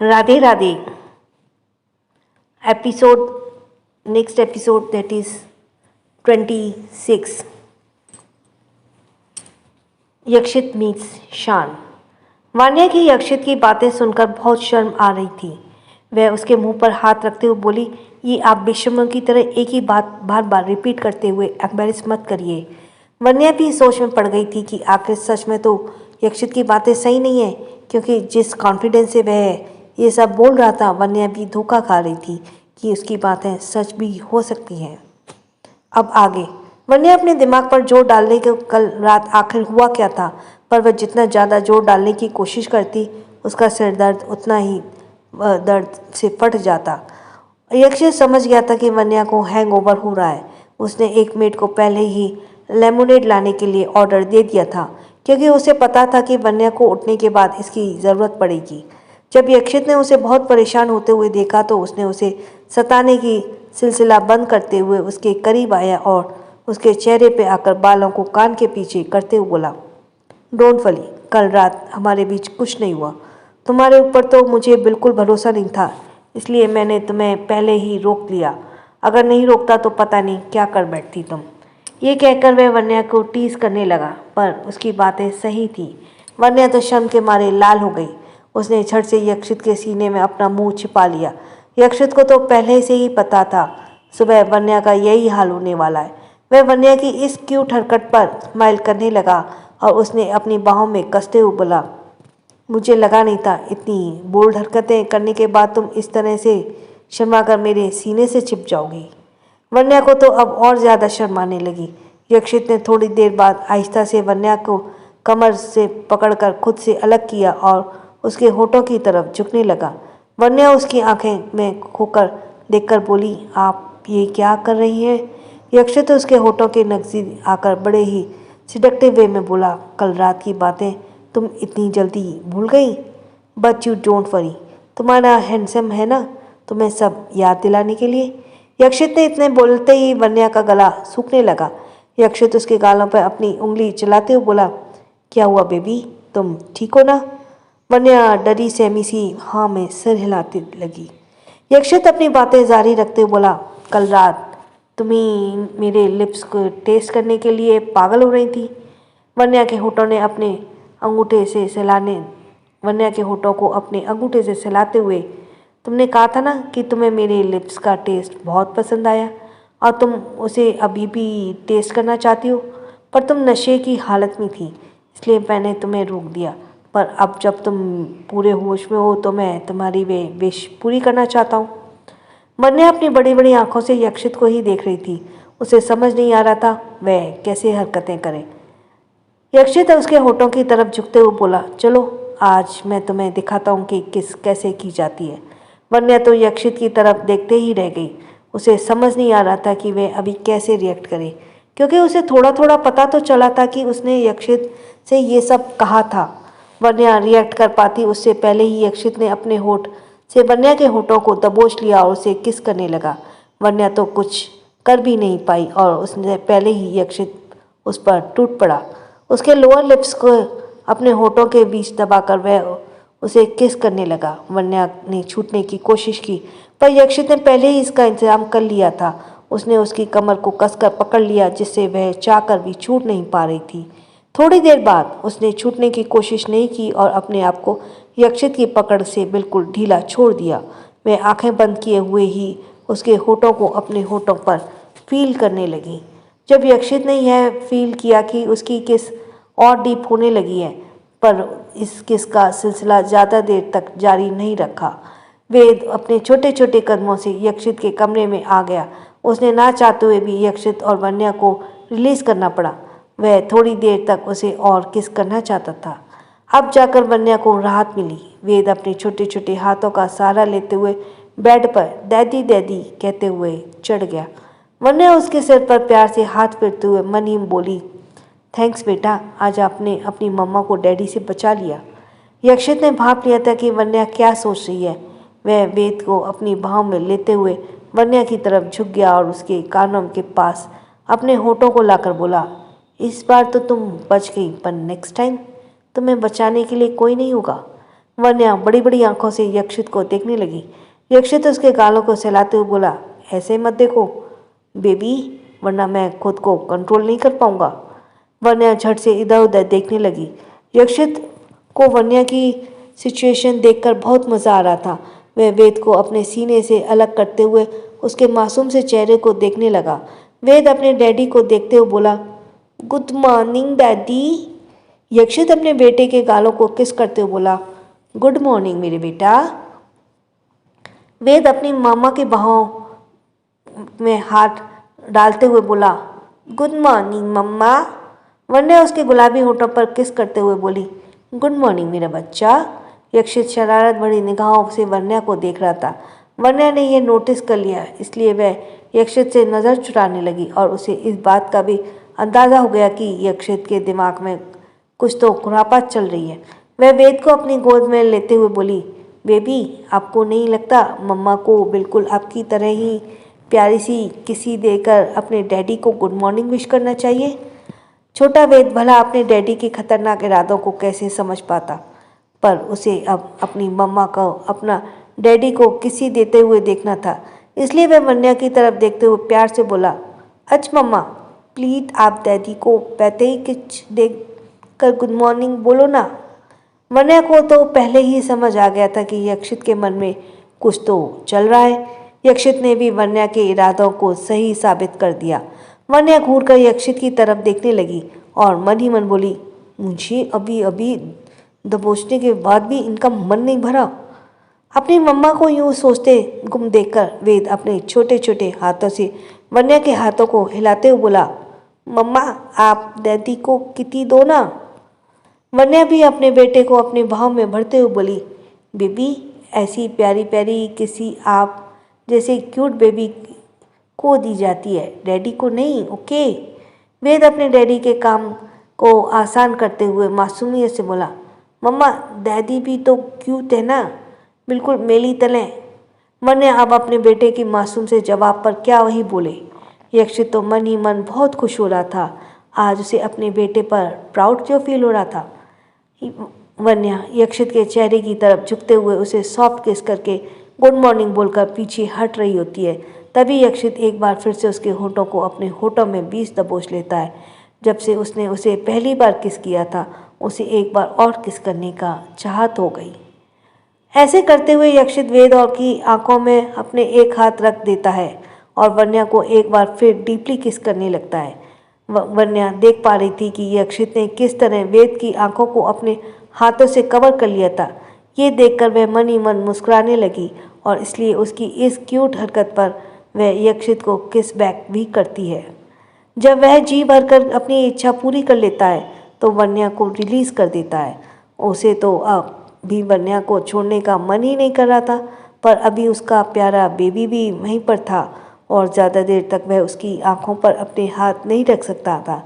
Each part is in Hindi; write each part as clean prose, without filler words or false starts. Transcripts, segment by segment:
Radhe Radhe. Episode next episode that is 26। Yakshit meets Shaan. Vanya की यक्षित की बातें सुनकर बहुत शर्म आ रही थी। वह उसके मुंह पर हाथ रखते हुए बोली, ये आप बेशर्मों की तरह एक ही बात बार बार रिपीट करते हुए एम्बेरस मत करिए। वन्या भी सोच में पड़ गई थी कि आखिर सच में तो यक्षित की बातें सही नहीं है, क्योंकि जिस कॉन्फिडेंस से वह ये सब बोल रहा था, वन्या भी धोखा खा रही थी कि उसकी बातें सच भी हो सकती हैं। अब आगे वन्या अपने दिमाग पर जोर डालने के कल रात आखिर हुआ क्या था, पर वह जितना ज़्यादा जोर डालने की कोशिश करती, उसका सिर दर्द उतना ही दर्द से फट जाता। यक्षित समझ गया था कि वन्या को हैंगओवर हो रहा है। उसने एक मेड को पहले ही लेमोनेड लाने के लिए ऑर्डर दे दिया था, क्योंकि उसे पता था कि वन्या को उठने के बाद इसकी ज़रूरत पड़ेगी। जब यक्षित ने उसे बहुत परेशान होते हुए देखा तो उसने उसे सताने की सिलसिला बंद करते हुए उसके करीब आया और उसके चेहरे पे आकर बालों को कान के पीछे करते हुए बोला, डोंट वरी, कल रात हमारे बीच कुछ नहीं हुआ। तुम्हारे ऊपर तो मुझे बिल्कुल भरोसा नहीं था, इसलिए मैंने तुम्हें पहले ही रोक लिया। अगर नहीं रोकता तो पता नहीं क्या कर बैठती तुम। ये कहकर वह वन्या को टीज करने लगा, पर उसकी बातें सही थी। वन्या तो शर्म के मारे लाल हो गई। उसने झट से यक्षित के सीने में अपना मुंह छिपा लिया। यक्षित को तो पहले से ही पता था सुबह वन्या का यही हाल होने वाला है। वह वन्या की इस क्यूट हरकत पर स्माइल करने लगा और उसने अपनी बाहों में कसते हुए बोला, मुझे लगा नहीं था इतनी बोल्ड हरकतें करने के बाद तुम इस तरह से शर्मा कर मेरे सीने से छिप जाओगी। वन्या को तो अब और ज़्यादा शर्म आने लगी। यक्षित ने थोड़ी देर बाद आहिस्ता से वन्या को कमर से पकड़कर खुद से अलग किया और उसके होठों की तरफ झुकने लगा। वन्या उसकी आंखें में खोकर देखकर बोली, आप ये क्या कर रही हैं? यक्षित उसके होठों के नज़दीक आकर बड़े ही सिडकते वे में बोला, कल रात की बातें तुम इतनी जल्दी भूल गई? बट यू डोंट वरी, तुम्हारा हैंडसम है ना, तुम्हें सब याद दिलाने के लिए। यक्षित ने इतने बोलते ही वन्या का गला सूखने लगा। यक्षित उसके गालों पर अपनी उंगली चलाते हुए बोला, क्या हुआ बेबी, तुम ठीक हो ना? वन्या डरी सहमी सी हाँ में सिर हिलाती लगी। यक्षित अपनी बातें जारी रखते हुए बोला, कल रात तुम्ही मेरे लिप्स को टेस्ट करने के लिए पागल हो रही थी। वन्या के होठों ने अपने अंगूठे से सहलाने वन्या के होठों को अपने अंगूठे से सहलाते हुए, तुमने कहा था ना कि तुम्हें मेरे लिप्स का टेस्ट बहुत पसंद आया और तुम उसे अभी भी टेस्ट करना चाहती हो, पर तुम नशे की हालत में थी, इसलिए मैंने तुम्हें रोक दिया। पर अब जब तुम पूरे होश में हो तो मैं तुम्हारी वे विश पूरी करना चाहता हूँ। वन्या अपनी बड़ी बड़ी आंखों से यक्षित को ही देख रही थी। उसे समझ नहीं आ रहा था वह कैसे हरकतें करे। यक्षित उसके होठों की तरफ झुकते हुए बोला, चलो आज मैं तुम्हें दिखाता हूँ कि किस कैसे की जाती है। वन्या तो यक्षित की तरफ देखते ही रह गई। उसे समझ नहीं आ रहा था कि वह अभी कैसे रिएक्ट करे, क्योंकि उसे थोड़ा थोड़ा पता तो चला था कि उसने यक्षित से ये सब कहा था। वन्या रिएक्ट कर पाती उससे पहले ही यक्षित ने अपने होठ से वन्या के होठों को दबोच लिया और उसे किस करने लगा। वन्या तो कुछ कर भी नहीं पाई और उसने पहले ही यक्षित उस पर टूट पड़ा। उसके लोअर लिप्स को अपने होठों के बीच दबाकर वह उसे किस करने लगा। वन्या ने छूटने की कोशिश की, पर यक्षित ने पहले ही इसका इंतजाम कर लिया था। उसने उसकी कमर को कसकर पकड़ लिया, जिससे वह चाहकर भी छूट नहीं पा रही थी। थोड़ी देर बाद उसने छूटने की कोशिश नहीं की और अपने आप को यक्षित की पकड़ से बिल्कुल ढीला छोड़ दिया। वह आंखें बंद किए हुए ही उसके होठों को अपने होठों पर फील करने लगी। जब यक्षित ने यह फील किया कि उसकी किस और डीप होने लगी है, पर इस किस का सिलसिला ज़्यादा देर तक जारी नहीं रखा। वेद अपने छोटे छोटे कदमों से यक्षित के कमरे में आ गया। उसने ना चाहते हुए भी यक्षित और वन्या को रिलीज करना पड़ा। वह थोड़ी देर तक उसे और किस करना चाहता था। अब जाकर वन्या को राहत मिली। वेद अपने छोटे छोटे हाथों का सहारा लेते हुए बेड पर डैडी डैडी कहते हुए चढ़ गया। वन्या उसके सिर पर प्यार से हाथ फेरते हुए मन ही बोली, थैंक्स बेटा, आज आपने अपनी मम्मा को डैडी से बचा लिया। यक्षित ने भाप लिया था कि वन्या क्या सोच रही है। वह वेद को अपनी बाहों में लेते हुए वन्या की तरफ झुक गया और उसके कानों के पास अपने होठों को लाकर बोला, इस बार तो तुम बच गई, पर नेक्स्ट टाइम तुम्हें बचाने के लिए कोई नहीं होगा। वन्या बड़ी बड़ी आंखों से यक्षित को देखने लगी। यक्षित उसके गालों को सहलाते हुए बोला, ऐसे मत देखो बेबी, वरना मैं खुद को कंट्रोल नहीं कर पाऊंगा। वन्या झट से इधर उधर देखने लगी। यक्षित को वन्या की सिचुएशन देखकर बहुत मज़ा आ रहा था। वह वेद को अपने सीने से अलग करते हुए उसके मासूम से चेहरे को देखने लगा। वेद अपने डैडी को देखते हुए बोला, गुड मॉर्निंग डैडी। यक्षित अपने बेटे के गालों को किस करते हुए बोला, गुड मॉर्निंग मेरे बेटा। वेद अपनी मामा के बाहों में हाथ डालते हुए बोला, गुड मॉर्निंग मम्मा। वन्या उसके गुलाबी होठों पर किस करते हुए बोली, गुड मॉर्निंग मेरा बच्चा। यक्षित शरारत भरी निगाहों से वन्या को देख रहा था। वन्या ने यह नोटिस कर लिया, इसलिए वह यक्षित से नज़र चुराने लगी और उसे इस बात का भी अंदाज़ा हो गया कि यक्षित के दिमाग में कुछ तो खुरापात चल रही है। वह वेद को अपनी गोद में लेते हुए बोली, बेबी आपको नहीं लगता मम्मा को बिल्कुल आपकी तरह ही प्यारी सी किसी देकर अपने डैडी को गुड मॉर्निंग विश करना चाहिए। छोटा वेद भला अपने डैडी के खतरनाक इरादों को कैसे समझ पाता, पर उसे अब अपनी मम्मा को अपना डैडी को किसी देते हुए देखना था। इसलिए वह वन्या की तरफ देखते हुए प्यार से बोला, अच्छा मम्मा प्लीज़ आप डैडी को पहले ही कुछ देख कर गुड मॉर्निंग बोलो ना। वन्या को तो पहले ही समझ आ गया था कि यक्षित के मन में कुछ तो चल रहा है। यक्षित ने भी वन्या के इरादों को सही साबित कर दिया। वन्या घूरकर यक्षित की तरफ देखने लगी और मन ही मन बोली, मुझे अभी अभी दबोचने के बाद भी इनका मन नहीं भरा। अपनी मम्मा को यूँ सोचते गुम देखकर वेद अपने छोटे छोटे हाथों से वन्या के हाथों को हिलाते हुए बोला, मम्मा आप डैडी को किटी दो ना। वन्या भी अपने बेटे को अपने भाव में भरते हुए बोली, बेबी ऐसी प्यारी प्यारी किसी आप जैसे क्यूट बेबी को दी जाती है, डैडी को नहीं, ओके। वेद अपने डैडी के काम को आसान करते हुए मासूमियत से बोला, मम्मा डैडी भी तो क्यूट है ना, बिल्कुल मेली तलें। वन्या अब अपने बेटे की मासूम से जवाब पर क्या वही बोले। यक्षित तो मन ही मन बहुत खुश हो रहा था। आज उसे अपने बेटे पर प्राउड क्यों फील हो रहा था। वन्या यक्षित के चेहरे की तरफ झुकते हुए उसे सॉफ्ट किस करके गुड मॉर्निंग बोलकर पीछे हट रही होती है। तभी यक्षित एक बार फिर से उसके होठों को अपने होठों में बीच दबोच लेता है। जब से उसने उसे पहली बार किस किया था, उसे एक बार और किस करने का चाहत हो गई। ऐसे करते हुए यक्षित वेद और की आंखों में अपने एक हाथ रख देता है और वन्या को एक बार फिर डीपली किस करने लगता है। वन्या देख पा रही थी कि यक्षित ने किस तरह वेद की आंखों को अपने हाथों से कवर कर लिया था। ये देखकर वह मन ही मन मुस्कुराने लगी और इसलिए उसकी इस क्यूट हरकत पर वह यक्षित को किस बैक भी करती है। जब वह जी भरकर अपनी इच्छा पूरी कर लेता है तो वन्या को रिलीज़ कर देता है। उसे तो अब भी वन्या को छोड़ने का मन ही नहीं कर रहा था, पर अभी उसका प्यारा बेबी भी वहीं पर था और ज़्यादा देर तक वह उसकी आंखों पर अपने हाथ नहीं रख सकता था।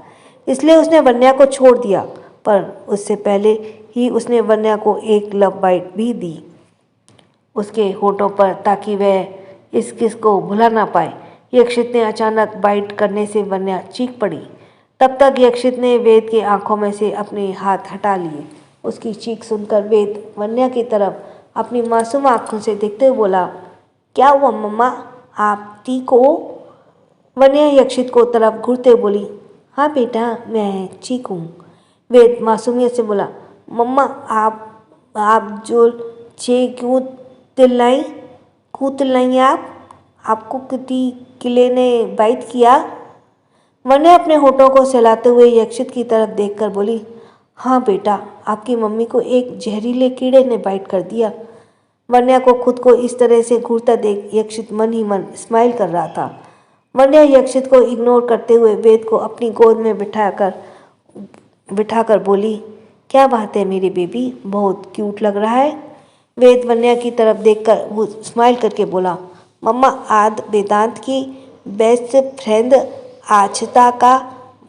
इसलिए उसने वन्या को छोड़ दिया, पर उससे पहले ही उसने वन्या को एक लव बाइट भी दी उसके होठों पर, ताकि वह इस किस को भुला ना पाए। यक्षित ने अचानक बाइट करने से वन्या चीख पड़ी। तब तक यक्षित ने वेद की आंखों में से अपने हाथ हटा लिए। उसकी चीख सुनकर वेद वन्या की तरफ अपनी मासूम आंखों से देखते हुए बोला, क्या हुआ मम्मा, आप ठीक हो। वन्या यक्षित को तरफ घूरते बोली, हाँ बेटा मैं ठीक हूँ। वेद मासूमियत से बोला, मम्मा आप जो चे क्यों तिल्लाई आपको किसी किले ने बाइट किया। वन्या अपने होठों को सहलाते हुए यक्षित की तरफ देखकर बोली, हाँ बेटा आपकी मम्मी को एक जहरीले कीड़े ने बाइट कर दिया। वन्या को खुद को इस तरह से घूरता देख यक्षित मन ही मन स्माइल कर रहा था। वन्या यक्षित को इग्नोर करते हुए वेद को अपनी गोद में बिठाकर बोली, क्या बात है मेरी बेबी, बहुत क्यूट लग रहा है। वेद वन्या की तरफ देखकर वो स्माइल करके बोला, मम्मा आज वेदांत की बेस्ट फ्रेंड आच्छता का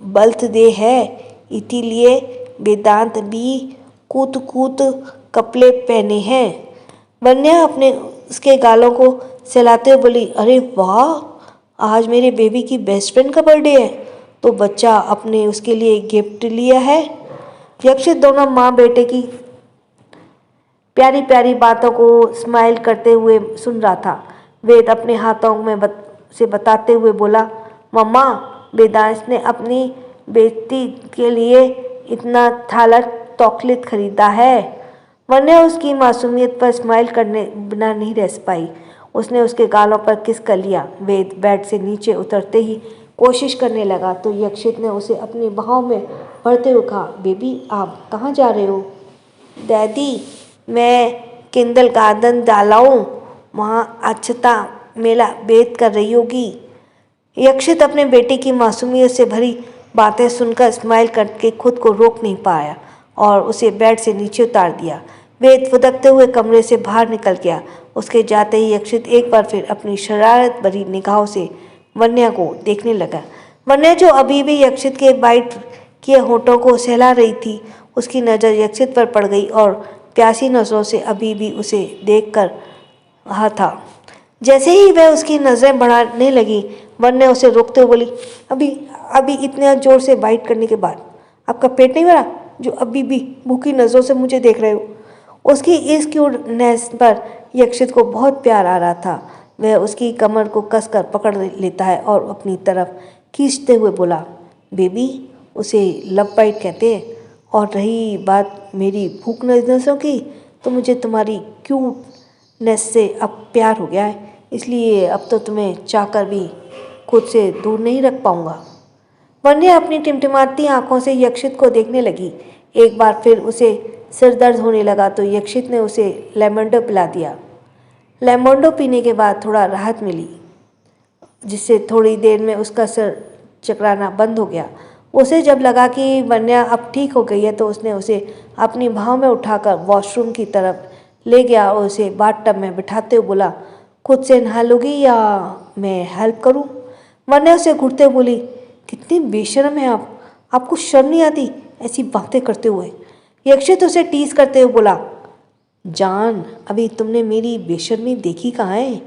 बर्थडे है, इसीलिए वेदांत भी कूत कपड़े पहने हैं। वन्या अपने उसके गालों को सहलाते हुए बोली, अरे वाह आज मेरे बेबी की बेस्ट फ्रेंड का बर्थडे है, तो बच्चा अपने उसके लिए गिफ्ट लिया है। यक्षित दोनों माँ बेटे की प्यारी प्यारी बातों को स्माइल करते हुए सुन रहा था। वेद अपने हाथों में से बताते हुए बोला, मम्मा, वेदांश ने अपनी बेटी के लिए इतना थाला चॉकलेट खरीदा है। वरना उसकी मासूमियत पर स्माइल करने बिना नहीं रह पाई। उसने उसके गालों पर किस कर लिया। वेद बेड से नीचे उतरते ही कोशिश करने लगा तो यक्षित ने उसे अपनी बाहों में भरते हुए कहा, बेबी आप कहाँ जा रहे हो? डैडी, मैं किंडल गार्डन डाला हूँ, वहाँ अक्षता मेला बेत कर रही होगी। यक्षित अपने बेटे की मासूमियत से भरी बातें सुनकर स्माइल करके खुद को रोक नहीं पाया और उसे बेड से नीचे उतार दिया। वेद फुदकते हुए कमरे से बाहर निकल गया। उसके जाते ही यक्षित एक बार फिर अपनी शरारत भरी निगाहों से वन्या को देखने लगा। वन्या जो अभी भी यक्षित के बाइट किए होठों को सहला रही थी, उसकी नज़र यक्षित पर पड़ गई और प्यासी नजरों से अभी भी उसे देख कर रहा था। जैसे ही वह उसकी नज़रें बढ़ाने लगी, वन्या उसे रोकते हुए बोली, अभी अभी इतने जोर से बाइट करने के बाद आपका पेट नहीं भरा जो अभी भी भूखी नज़रों से मुझे देख रहे हो? उसकी इस क्यूटनेस पर यक्षित को बहुत प्यार आ रहा था। वह उसकी कमर को कसकर पकड़ लेता है और अपनी तरफ खींचते हुए बोला, बेबी, उसे लव बाइट कहते हैं। और रही बात मेरी भूख नज़रों की, तो मुझे तुम्हारी क्यूटनेस से अब प्यार हो गया है, इसलिए अब तो तुम्हें चाहकर भी खुद से दूर नहीं रख पाऊंगा। वन्या अपनी टिमटिमाती आंखों से यक्षित को देखने लगी। एक बार फिर उसे सिर दर्द होने लगा तो यक्षित ने उसे लेमंडो पिला दिया। लेमंडो पीने के बाद थोड़ा राहत मिली, जिससे थोड़ी देर में उसका सिर चकराना बंद हो गया। उसे जब लगा कि वन्या अब ठीक हो गई है तो उसने उसे अपनी बाहों में उठाकर वॉशरूम की तरफ ले गया और उसे बाथटब में बिठाते हुए बोला, खुद से नहा लोगी या मैं हेल्प करूं? वन्या उसे घुटते बोली, कितनी बेशर्म है आप, आपको शर्म नहीं आती ऐसी बातें करते हुए? यक्षित उसे टीज करते हुए बोला, जान, अभी तुमने मेरी बेशर्मी देखी कहाँ है?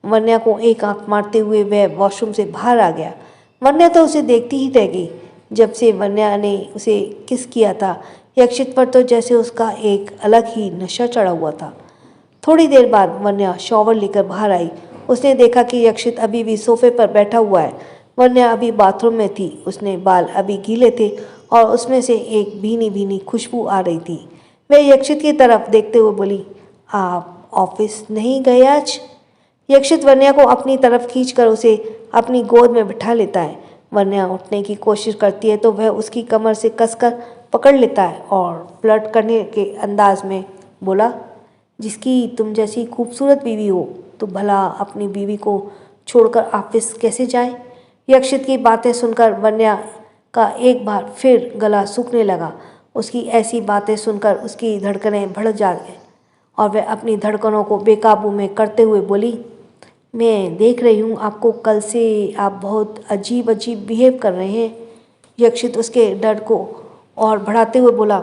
वन्या को एक आंख मारते हुए वह वॉशरूम से बाहर आ गया। वन्या तो उसे देखती ही रह गई। जब से वन्या ने उसे किस किया था, यक्षित पर तो जैसे उसका एक अलग ही नशा चढ़ा हुआ था। थोड़ी देर बाद वन्या शॉवर लेकर बाहर आई। उसने देखा कि यक्षित अभी भी सोफे पर बैठा हुआ है। वन्या अभी बाथरूम में थी। उसने बाल अभी गीले थे और उसमें से एक भीनी भीनी खुशबू आ रही थी। वह यक्षित की तरफ देखते हुए बोली, आप ऑफिस नहीं गए आज? यक्षित वन्या को अपनी तरफ खींचकर उसे अपनी गोद में बिठा लेता है। वन्या उठने की कोशिश करती है तो वह उसकी कमर से कसकर पकड़ लेता है और फ्लर्ट करने के अंदाज में बोला, जिसकी तुम जैसी खूबसूरत बीवी हो तो भला अपनी बीवी को छोड़कर ऑफिस कैसे जाए? यक्षित की बातें सुनकर वन्या का एक बार फिर गला सूखने लगा। उसकी ऐसी बातें सुनकर उसकी धड़कनें बढ़ जा गई और वह अपनी धड़कनों को बेकाबू में करते हुए बोली, मैं देख रही हूँ आपको कल से आप बहुत अजीब अजीब बिहेव कर रहे हैं। यक्षित उसके डर को और बढ़ाते हुए बोला,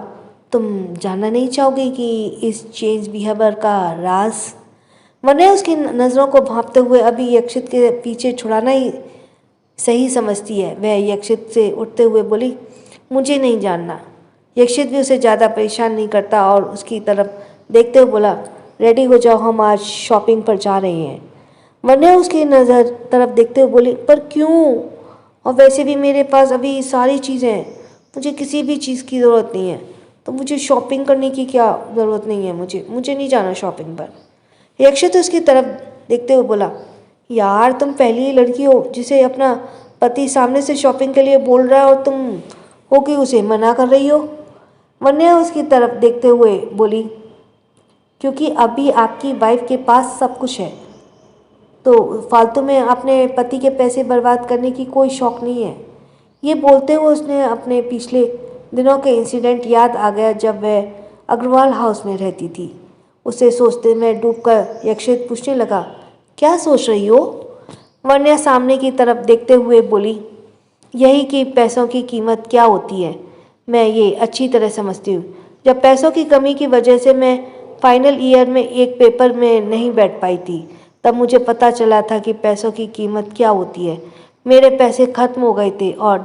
तुम जानना नहीं चाहोगे कि इस चेंज बिहेवियर का राज? वन्या उसकी नज़रों को भांपते हुए अभी यक्षित के पीछे छुड़ाना ही सही समझती है। वह यक्षित से उठते हुए बोली, मुझे नहीं जानना। यक्षित भी उसे ज़्यादा परेशान नहीं करता और उसकी तरफ देखते हुए बोला, रेडी हो जाओ, हम आज शॉपिंग पर जा रहे हैं। वन्या उसकी नज़र तरफ देखते हुए बोली, पर क्यों? और वैसे भी मेरे पास अभी सारी चीज़ें हैं, मुझे किसी भी चीज़ की ज़रूरत नहीं है, तो मुझे शॉपिंग करने की क्या ज़रूरत नहीं है, मुझे नहीं जाना शॉपिंग पर। यक्षित उसकी तरफ देखते हुए बोला, यार तुम पहली लड़की हो जिसे अपना पति सामने से शॉपिंग के लिए बोल रहा है और तुम हो कि उसे मना कर रही हो। वन्या उसकी तरफ देखते हुए बोली, क्योंकि अभी आपकी वाइफ के पास सब कुछ है, तो फालतू में अपने पति के पैसे बर्बाद करने की कोई शौक़ नहीं है। ये बोलते हुए उसने अपने पिछले दिनों के इंसिडेंट याद आ गया जब वह अग्रवाल हाउस में रहती थी। उसे सोचते में डूबकर यक्षित पूछने लगा, क्या सोच रही हो? वन्या सामने की तरफ देखते हुए बोली, यही कि पैसों की कीमत क्या होती है। मैं ये अच्छी तरह समझती हूँ। जब पैसों की कमी की वजह से मैं फाइनल ईयर में एक पेपर में नहीं बैठ पाई थी, तब मुझे पता चला था कि पैसों की कीमत क्या होती है। मेरे पैसे खत्म हो गए थे और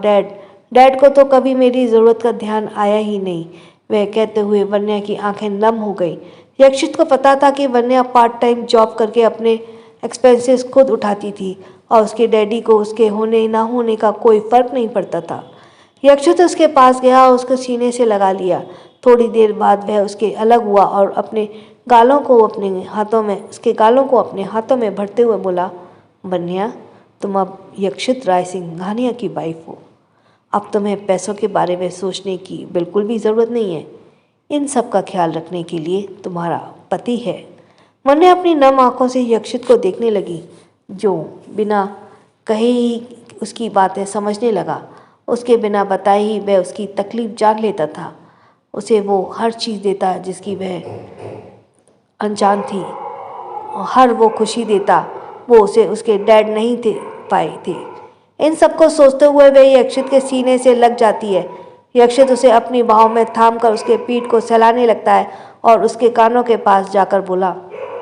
डैड को तो कभी मेरी ज़रूरत का ध्यान आया ही नहीं। वह कहते हुए वन्या की आंखें नम हो गई। यक्षित को पता था कि वन्या पार्ट टाइम जॉब करके अपने एक्सपेंसेस खुद उठाती थी और उसके डैडी को उसके होने ना होने का कोई फर्क नहीं पड़ता था। यक्षित उसके पास गया और उसको सीने से लगा लिया। थोड़ी देर बाद वह उसके अलग हुआ और अपने गालों को अपने हाथों में भरते हुए बोला, वन्या, तुम अब यक्षित राय सिंघानिया की वाइफ हो। अब तुम्हें पैसों के बारे में सोचने की बिल्कुल भी ज़रूरत नहीं है। इन सब का ख्याल रखने के लिए तुम्हारा पति है। वन्या अपनी नम आंखों से यक्षित को देखने लगी, जो बिना कहे ही उसकी बातें समझने लगा। उसके बिना बताए ही वह उसकी तकलीफ जान लेता था। उसे वो हर चीज़ देता जिसकी वह अनजान थी, और हर वो खुशी देता वो उसे उसके डैड नहीं थे पाए थे। इन सबको सोचते हुए वह यक्षित के सीने से लग जाती है। यक्षित उसे अपनी बाहों में थाम कर उसके पीठ को सहलाने लगता है और उसके कानों के पास जाकर बोला,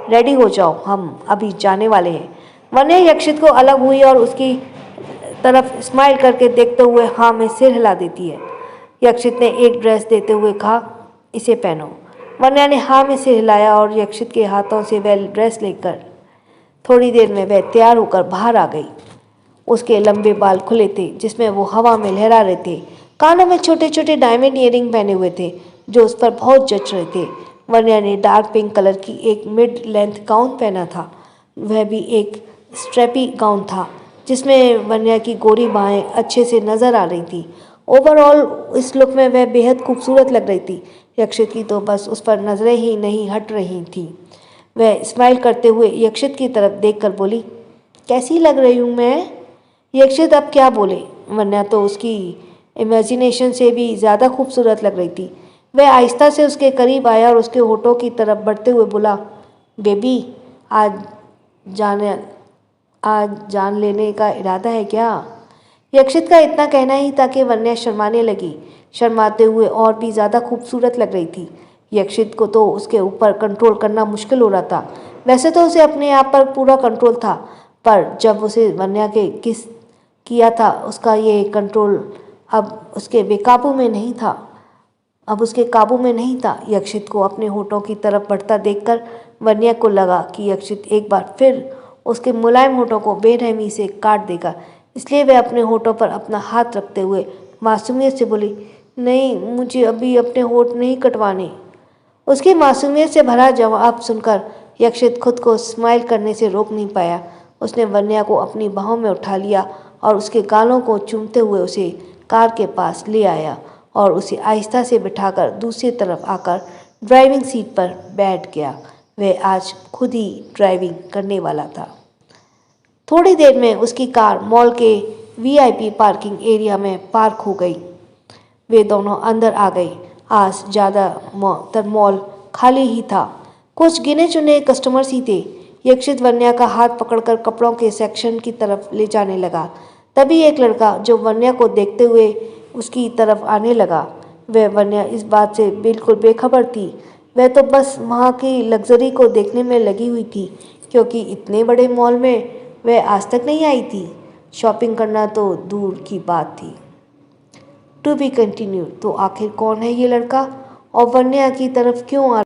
रेडी हो जाओ, हम अभी जाने वाले हैं। वन्या यक्षित को अलग हुई और उसकी तरफ स्माइल करके देखते हुए हाँ में सिर हिला देती है। यक्षित ने एक ड्रेस देते हुए कहा, इसे पहनो। वन्या ने हाँ में सिर हिलाया और यक्षित के हाथों से वह ड्रेस लेकर थोड़ी देर में वह तैयार होकर बाहर आ गई। उसके लंबे बाल खुले थे जिसमें वो हवा में लहरा रहे थे। कानों में छोटे छोटे डायमंड ईयरिंग पहने हुए थे जो उस पर बहुत जच रहे थे। वन्या ने डार्क पिंक कलर की एक मिड लेंथ गाउन पहना था। वह भी एक स्ट्रेपी गाउन था जिसमें वन्या की गोरी बाहें अच्छे से नजर आ रही थी। ओवरऑल इस लुक में वह बेहद खूबसूरत लग रही थी। यक्षित की तो बस उस पर नजरें ही नहीं हट रही थी। वह स्माइल करते हुए यक्षित की तरफ देखकर बोली, कैसी लग रही हूँ मैं? यक्षित अब क्या बोले। वन्या तो उसकी इमेजिनेशन से भी ज़्यादा खूबसूरत लग रही थी। वह आहिस्ता से उसके करीब आया और उसके होठों की तरफ बढ़ते हुए बोला, बेबी, आज जान लेने का इरादा है क्या? यक्षित का इतना कहना ही था कि वन्या शर्माने लगी। शर्माते हुए और भी ज़्यादा खूबसूरत लग रही थी। यक्षित को तो उसके ऊपर कंट्रोल करना मुश्किल हो रहा था। वैसे तो उसे अपने आप पर पूरा कंट्रोल था, पर जब उसे वन्या के किस किया था उसका ये कंट्रोल अब उसके बेकाबू में नहीं था। यक्षित को अपने होठों की तरफ बढ़ता देखकर वन्या को लगा कि यक्षित एक बार फिर उसके मुलायम होठों को बेरहमी से काट देगा। इसलिए वह अपने होठों पर अपना हाथ रखते हुए मासूमियत से बोली, नहीं, मुझे अभी अपने होठ नहीं कटवाने। उसकी मासूमियत से भरा जवाब सुनकर यक्षित खुद को स्माइल करने से रोक नहीं पाया। उसने वन्या को अपनी बाहों में उठा लिया और उसके गालों को चूमते हुए उसे कार के पास ले आया और उसे आहिस्ता से बिठाकर दूसरी तरफ आकर ड्राइविंग सीट पर बैठ गया। वह आज खुद ही ड्राइविंग करने वाला था। थोड़ी देर में उसकी कार मॉल के वीआईपी पार्किंग एरिया में पार्क हो गई। वे दोनों अंदर आ गए। आज ज़्यादातर मॉल खाली ही था। कुछ गिने चुने कस्टमर्स ही थे। यक्षित वन्या का हाथ पकड़कर कपड़ों के सेक्शन की तरफ ले जाने लगा। तभी एक लड़का जो वन्या को देखते हुए उसकी तरफ आने लगा। वह वन्या इस बात से बिल्कुल बेखबर थी। वह तो बस वहाँ की लग्जरी को देखने में लगी हुई थी, क्योंकि इतने बड़े मॉल में वह आज तक नहीं आई थी। शॉपिंग करना तो दूर की बात थी। To be continue. तो आखिर कौन है ये लड़का और वन्या की तरफ क्यों आ